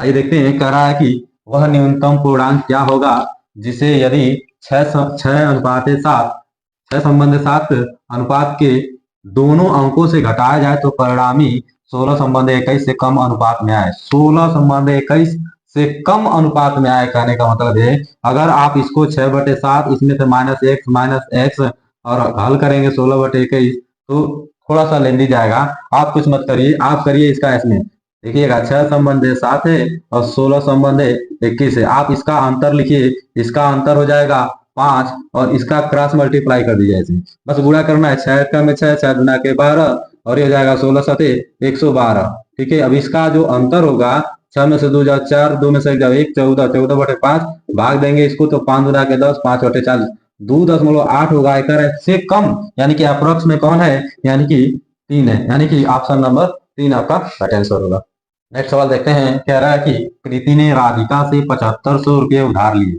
आइए देखते हैं, कह रहा है कि वह न्यूनतम पूर्णांक क्या होगा जिसे यदि 6:7 6 संबंध 7 अनुपात के दोनों अंकों से घटाया जाए तो परिणामी 16:21 से कम अनुपात में आए। 16:21 से कम अनुपात में आए कहने का मतलब है, अगर आप इसको 6/7 इसमें से -x और हल करेंगे 16/21 तो थोड़ा सा लेंदी जाएगा। आप कुछ मत करिए, आप करिए इसका इसमें देखिएगा 6:7 है और 16:21 है। आप इसका अंतर लिखिए, इसका अंतर हो जाएगा 5 और इसका क्रॉस मल्टीप्लाई कर दीजिए ऐसे। बस गुणा करना है, 6 का में 6, 6 गुना के 12 और ये हो जाएगा 16×7 112। ठीक है, अब इसका जो अंतर होगा 6 में से 2 जाओ 4, 2 में से 1 जाओ 1, 14, 14/5 भाग देंगे इसको तो 5 गुना के 10, 5/40, 2.8 होगा। एक से कम यानी कि अप्रोक्स में कौन है, यानी कि 3 है, यानी कि ऑप्शन नंबर 3 आपका राइट आंसर होगा। नेक्स्ट सवाल देखते हैं, कह रहा है कि प्रीति ने राधिका से 7500 रुपये उधार लिए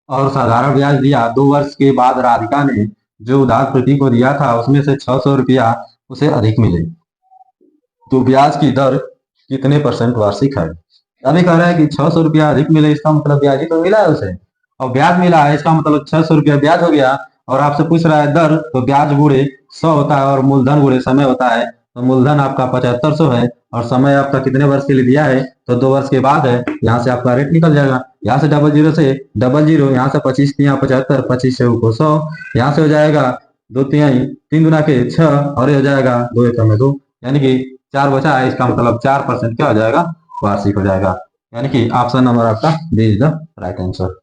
और साधारण ब्याज दिया। 2 वर्ष के बाद राधिका ने जो उधार प्रीति को दिया था उसमें से 600 रुपया उसे अधिक मिले, तो ब्याज की दर कितने % वार्षिक है। अभी कह रहा है कि 600 रुपया अधिक मिले, इसका मतलब ब्याज ही तो मिला है उसे, और ब्याज मिला है इसका मतलब 600 रुपया ब्याज हो गया। और आपसे पूछ रहा है दर, तो ब्याज गुणे 100 होता है और मूलधन गुणे समय होता है। तो मूलधन आपका 7500 है और समय आपका कितने वर्ष के लिए दिया है, तो 2 वर्ष के बाद है। यहाँ से आपका रेट निकल जाएगा, यहाँ से डबल जीरो, यहाँ से 25 यहाँ 75, 25 से ऊपर 100, यहाँ से हो जाएगा 2 तिहाई, 3 गुना के 6 और ये हो जाएगा 2 एकड़ में 2, यानी कि 4 बचा है। इसका मतलब 4% क्या हो जाएगा, वार्षिक हो जाएगा, यानी कि ऑप्शन नंबर आपका B is the right answer.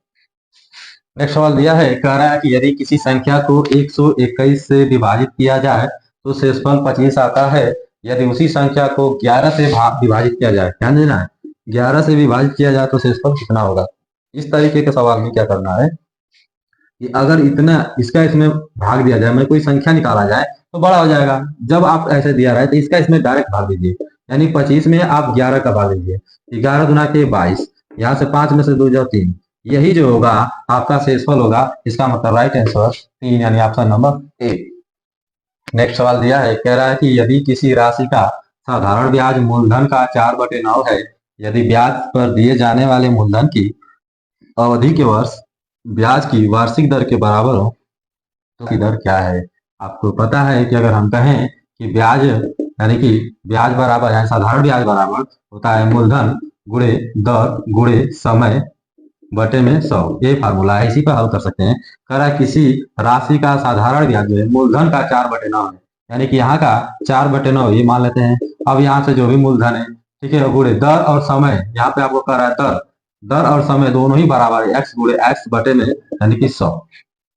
Next सवाल दिया है, कह रहा है कि यदि किसी संख्या को 121 से विभाजित किया जाए तो शेषफल 25 आता है। यदि उसी संख्या को 11 से विभाजित किया जाए, ध्यान देना है, 11 से विभाजित किया जाए तो शेषफल कितना होगा। इस तरीके के सवाल में क्या करना है कि अगर इतना इसका इसमें भाग दिया जाए, मैं कोई संख्या निकाला जाए तो बड़ा हो जाएगा। जब आप ऐसे दिया रहे तो इसका इसमें डायरेक्ट भाग दीजिए, यानी 25 में आप 11 का भाग दीजिए, 11 गुना के 22, यहाँ से 5 में से 2 जाओ 3, यही जो होगा आपका शेषफल होगा। इसका मतलब राइट आंसर 3 यानी ऑप्शन नंबर ए। नेक्स्ट सवाल दिया है, कह रहा है कि यदि किसी राशि का साधारण ब्याज मूलधन का 4/9 है, यदि ब्याज पर दिए जाने वाले मूलधन की अवधि के वर्ष ब्याज की वार्षिक दर के बराबर हो तो की दर क्या है। आपको पता है कि अगर हम कहें कि ब्याज यानी कि ब्याज बराबर है, साधारण ब्याज बराबर होता है मूलधन गुणे दर गुणे समय बटे में 100, ये फार्मूला है, इसी पर हल कर सकते हैं। कह रहा है किसी राशि का साधारण ब्याज जो है मूलधन का 4/9 है, यानी कि यहाँ का 4/9 ये मान लेते हैं। अब यहाँ से जो भी मूलधन है, ठीक है, गुणे दर और समय, यहाँ पे आपको कह रहा है दर, दर और समय दोनों ही बराबर है, x गुणे x बटे में यानी कि 100।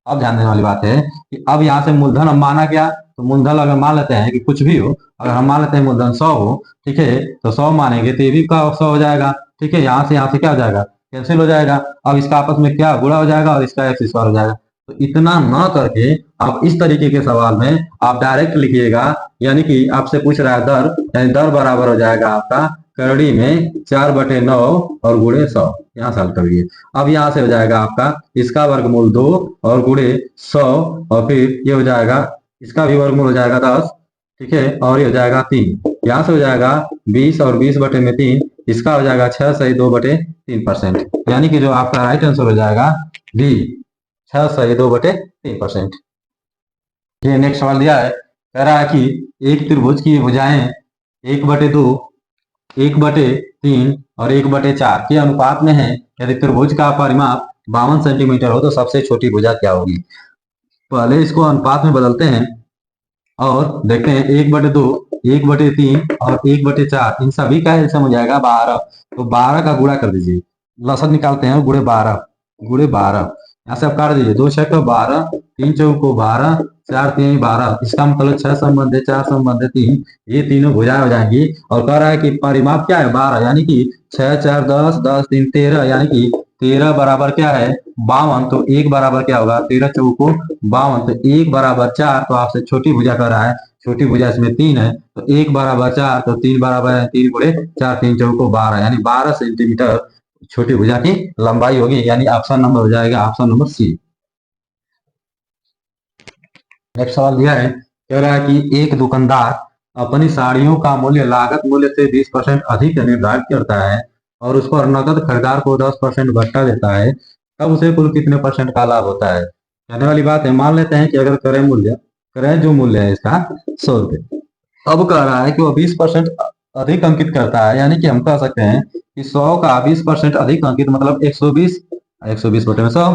अब ध्यान देने वाली बात है कि अब यहाँ से मूलधन हम माना क्या, तो मूलधन अगर मान लेते हैं कि कुछ भी हो, अगर हम मान लेते हैं मूलधन 100 हो, ठीक है, तो 100 मानेंगे तो ये भी का 100 हो जाएगा। ठीक है, यहाँ से क्या हो जाएगा, कैंसिल हो जाएगा। अब इसका आपस में क्या गुणा हो जाएगा और इसका एक्स स्क्वायर हो जाएगा। तो इतना ना करके आप इस तरीके के सवाल में आप डायरेक्ट लिखिएगा, यानी कि आपसे पूछ रहा है दर, यानी दर बराबर हो जाएगा आपका करड़ी में 4/9 और गुणे 100, यहाँ से हल करिए। अब यहाँ से हो जाएगा आपका इसका वर्गमूल 2 और गुणे 100 और फिर ये हो जाएगा इसका भी वर्गमूल हो जाएगा 10, ठीक है, और ये हो जाएगा 3, यहाँ से हो जाएगा 20 और 20 बटे में 3, इसका हो जाएगा 6 सही 2/3%, यानी कि जो आपका राइट आंसर हो जाएगा डी 6 सही 2/3%। ये नेक्स्ट सवाल दिया है, कह रहा है कि एक त्रिभुज की भुजाएं 1/2, 1/3 और 1/4 के अनुपात में है। यदि त्रिभुज का परिमाप 52 सेंटीमीटर हो तो सबसे छोटी भुजा क्या होगी। पहले इसको अनुपात में बदलते हैं और देखते हैं 1/2, 1/3 और 1/4, इन सभी का एलसीएम हो जाएगा 12। तो 12 का गुणा कर दीजिए, लसद निकालते हैं, गुणे 12 गुणे 12, यहाँ से आप काट दीजिए, 2 6 12, 3 4 12, 4 3 12, इसका मतलब 6 संबंध 4 संबंध 3, ये तीनों भुजाएं हो जाएंगी। और कह रहा है कि परिमाप क्या है 12, यानी कि 6 4 10, 10 3 13, यानी कि 13 बराबर क्या है 52, तो 1 बराबर क्या होगा 13 चौको 52, तो 1 बराबर 4, तो आपसे छोटी भुजा कर रहा है, छोटी भुजा इसमें 3 है, तो 1 बराबर 4, तो 3 बराबर है 3 गुणे 4, 3 चौको 12, यानी 12 सेंटीमीटर छोटी भुजा की लंबाई होगी, यानी ऑप्शन नंबर हो जाएगा ऑप्शन नंबर सी। नेक्स्ट सवाल दिया है, कह रहा है कि एक दुकानदार अपनी साड़ियों का मूल्य लागत मूल्य से 20% अधिक निर्धारित करता है। और उस पर नकद खरीदार को 10% भत्ता देता है, तब उसे कुल कितने परसेंट का लाभ होता है। कहने वाली बात है, मान लेते हैं कि अगर क्रय जो मूल्य है इसका 100 रुपये, अब कह रहा है कि वो 20% अधिक अंकित करता है, यानी कि हम कह सकते हैं कि 100 का 20% अधिक अंकित मतलब 120, 120/100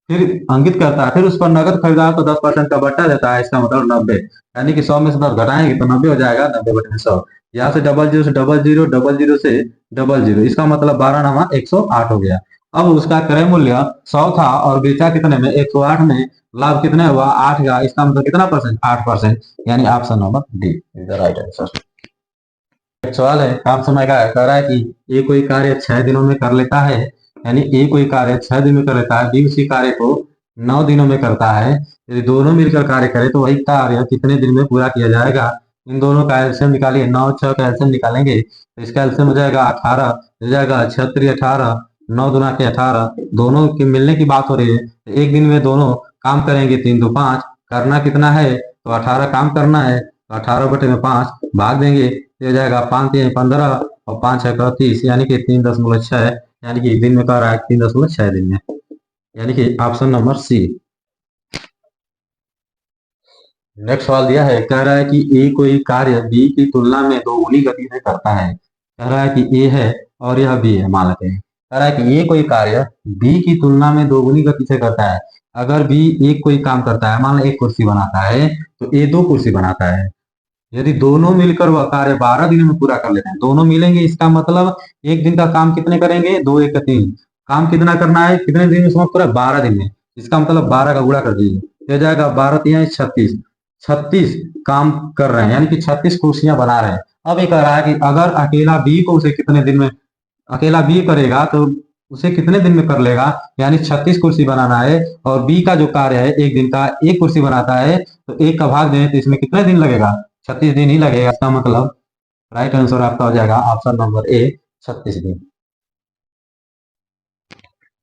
फिर अंकित करता है, फिर उस पर नगद खरीदार को 10% का बट्टा देता है, इसका मतलब 90, यानी कि 100 में से 10 घटाएंगे तो 90 हो जाएगा, 90/100। यहाँ से डबल जीरो से डबल जीरो, डबल जीरो से डबल जीरो, इसका मतलब 12 नवा 108 हो गया। अब उसका क्रय मूल्य 100 था और बेचा कितने में, 108 में, लाभ कितने हुआ 8 का, इसका मतलब कितना परसेंट, 8%, यानी option number D is the right answer. एक सवाल है काम समय का है, कह रहा है कि ए कोई कार्य 6 दिनों में कर लेता है, यानी ए कोई कार्य 6 दिन में कर लेता है, बी उसी कार्य को 9 दिनों में करता है। यदि दोनों मिलकर कार्य करे तो वही कार्य कितने दिन में पूरा किया जाएगा। इन दोनों का एलसीएम निकालिए, 9 6 का एलसीएम निकालेंगे तो इसका एलसीएम हो जाएगा 18, हो जाएगा 36 18, 9 दूना के 18, दोनों के मिलने की बात हो रही है, तो एक दिन में दोनों काम करेंगे, 3 2 5, करना कितना है तो 18 काम करना है, तो 18/5 भाग देंगे, हो जाएगा 5 3 15 और 5 6 30, यानी कि 3.6, यानी कि दिन में कह रहा है 3.6 दिन में, यानी कि ऑप्शन नंबर सी। नेक्स्ट सवाल दिया है, कह रहा है कि ए कोई कार्य बी की तुलना में दोगुनी गति से करता है। कह रहा है कि ए है और यह बी है, मान लेते हैं। कह रहा है कि ए कोई कार्य बी की तुलना में दोगुनी गति से करता है। अगर बी एक कोई काम करता है, मान लो एक कुर्सी बनाता है, तो ए 2 कुर्सी बनाता है। यदि दोनों मिलकर वह कार्य 12 दिनों में पूरा कर लेते हैं, दोनों मिलेंगे, इसका मतलब एक दिन का काम कितने करेंगे, 2 1 3, काम कितना करना है, कितने दिन में समाप्त करा, 12 दिन में, इसका मतलब 12 का गुणा कर दीजिए, हो जाएगा 12 3 36, 36 काम कर रहे हैं, यानी कि 36 कुर्सियां बना रहे हैं। अब ये कह रहा है कि अगर अकेला बी को उसे कितने दिन में, अकेला बी करेगा तो उसे कितने दिन में कर लेगा, यानी 36 कुर्सी बनाना है, और बी का जो कार्य है एक दिन का एक कुर्सी बनाता है, तो एक का भाग दें तो इसमें कितने दिन लगेगा, 36 दिन ही लगेगा। इसका मतलब राइट आंसर आपका हो जाएगा ऑप्शन नंबर ए, 36 दिन।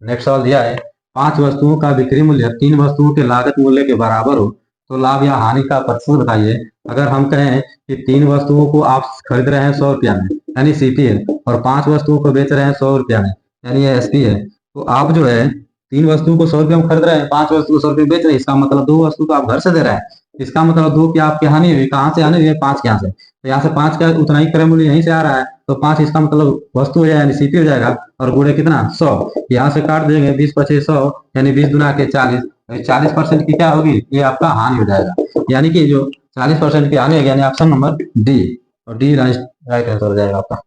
नेक्स्ट सवाल दिया है, 5 वस्तुओं का बिक्री मूल्य 3 वस्तुओं के लागत मूल्य के बराबर हो तो लाभ या हानि का प्रतिशत बताइए। अगर हम कहें कि 3 वस्तुओं को आप खरीद रहे हैं 100 रुपया में, यानी सीपी है, और 5 वस्तुओं को बेच रहे हैं 100 रुपया में, यानी ये एसपी है, तो आप जो है 3 वस्तुओं को 100 रुपया में खरीद रहे हैं, 5 वस्तु को 100 रुपये बेच रहे हैं, इसका मतलब 2 वस्तु को आप घर से दे रहे हैं, इसका मतलब 2 की आपकी हानि हुई, कहाँ से हानि हुई है, 5 के यहाँ से, तो यहाँ से 5 का उतना ही क्रय मूल्य यहीं से आ रहा है, तो 5 इसका मतलब वस्तु हो जाएगा, यानी सीपी हो जाएगा, और गुणे कितना 100, यहाँ से काट देंगे 20 25 100, यानी 20 दुना के 40, 40% की क्या होगी, ये आपका हानि हो जाएगा, यानी कि जो 40% की हानि होगी, यानी ऑप्शन नंबर डी, और डी राइट आंसर हो जाएगा आपका।